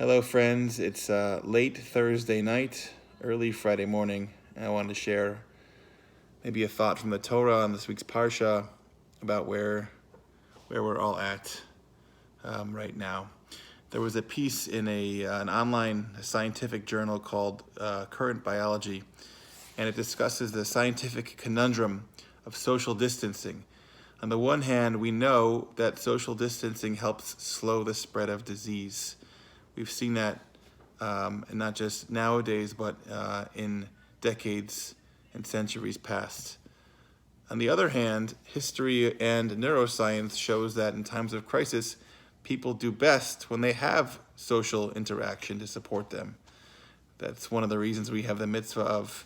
Hello, friends. It's late Thursday night, early Friday morning, and I wanted to share maybe a thought from the Torah on this week's Parsha about where we're all at right now. There was a piece in an online scientific journal called Current Biology, and it discusses the scientific conundrum of social distancing. On the one hand, we know that social distancing helps slow the spread of disease. We've seen that, and not just nowadays, but in decades and centuries past. On the other hand, history and neuroscience shows that in times of crisis, people do best when they have social interaction to support them. That's one of the reasons we have the mitzvah of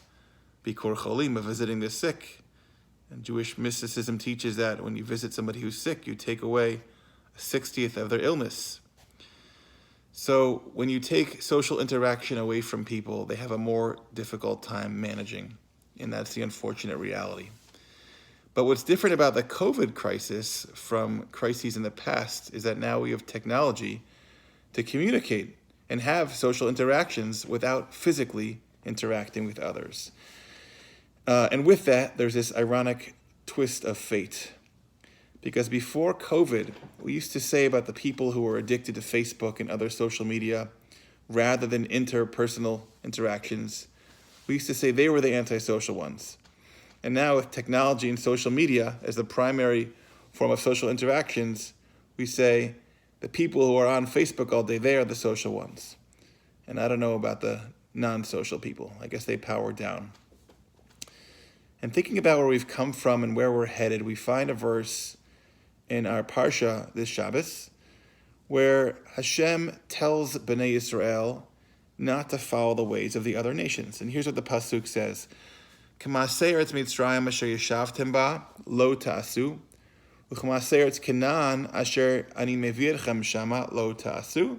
Bikur Cholim, of visiting the sick. And Jewish mysticism teaches that when you visit somebody who's sick, you take away a 60th of their illness. So when you take social interaction away from people, they have a more difficult time managing, and that's the unfortunate reality. But what's different about the COVID crisis from crises in the past is that now we have technology to communicate and have social interactions without physically interacting with others. And with that, there's this ironic twist of fate. Because before COVID, we used to say about the people who were addicted to Facebook and other social media, rather than interpersonal interactions, we used to say they were the antisocial ones. And now with technology and social media as the primary form of social interactions, we say the people who are on Facebook all day, they are the social ones. And I don't know about the non-social people. I guess they power down. And thinking about where we've come from and where we're headed, we find a verse in our Parsha this Shabbos, where Hashem tells Bnei Yisrael not to follow the ways of the other nations. And here's what the Pasuk says: K'masei eretz Mitzrayim asher yeshavtem ba lo ta'asu, u'k'masei eretz Canaan asher ani mevii etchem shama lo ta'asu,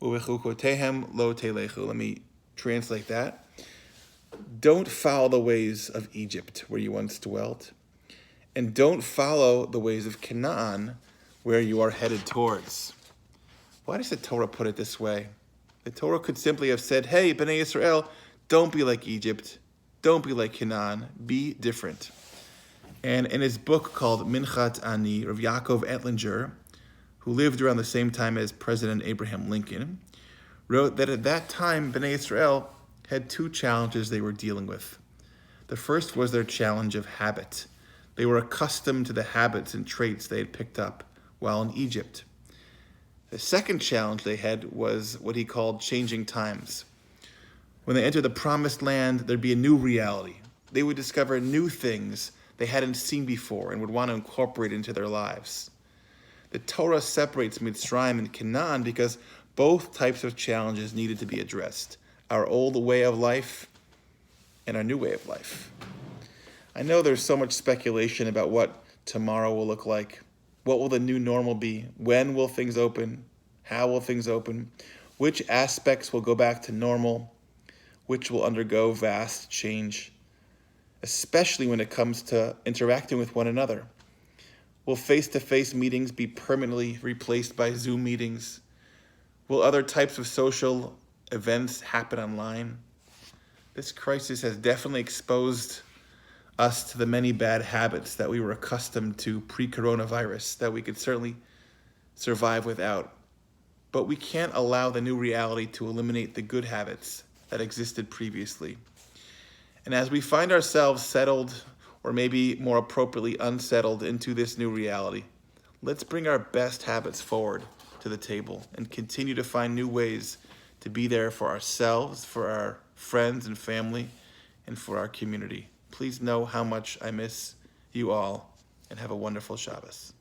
u'bechukotehem lo telechu. Let me translate that. Don't follow the ways of Egypt, where you once dwelt. And don't follow the ways of Canaan, where you are headed towards. Why does the Torah put it this way? The Torah could simply have said, hey, Bnei Yisrael, don't be like Egypt. Don't be like Canaan. Be different. And in his book called Minchat Ani, Rav Yaakov Ettlinger, who lived around the same time as President Abraham Lincoln, wrote that at that time, Bnei Yisrael had two challenges they were dealing with. The first was their challenge of habit. They were accustomed to the habits and traits they had picked up while in Egypt. The second challenge they had was what he called changing times. When they entered the promised land, there'd be a new reality. They would discover new things they hadn't seen before and would want to incorporate into their lives. The Torah separates Mitzrayim and Canaan because both types of challenges needed to be addressed: our old way of life and our new way of life. I know there's so much speculation about what tomorrow will look like. What will the new normal be? When will things open? How will things open? Which aspects will go back to normal? Which will undergo vast change? Especially when it comes to interacting with one another. Will face-to-face meetings be permanently replaced by Zoom meetings? Will other types of social events happen online? This crisis has definitely exposed us to the many bad habits that we were accustomed to pre-coronavirus that we could certainly survive without. But we can't allow the new reality to eliminate the good habits that existed previously. And as we find ourselves settled, or maybe more appropriately unsettled, into this new reality, let's bring our best habits forward to the table and continue to find new ways to be there for ourselves, for our friends and family, and for our community. Please know how much I miss you all, and have a wonderful Shabbos.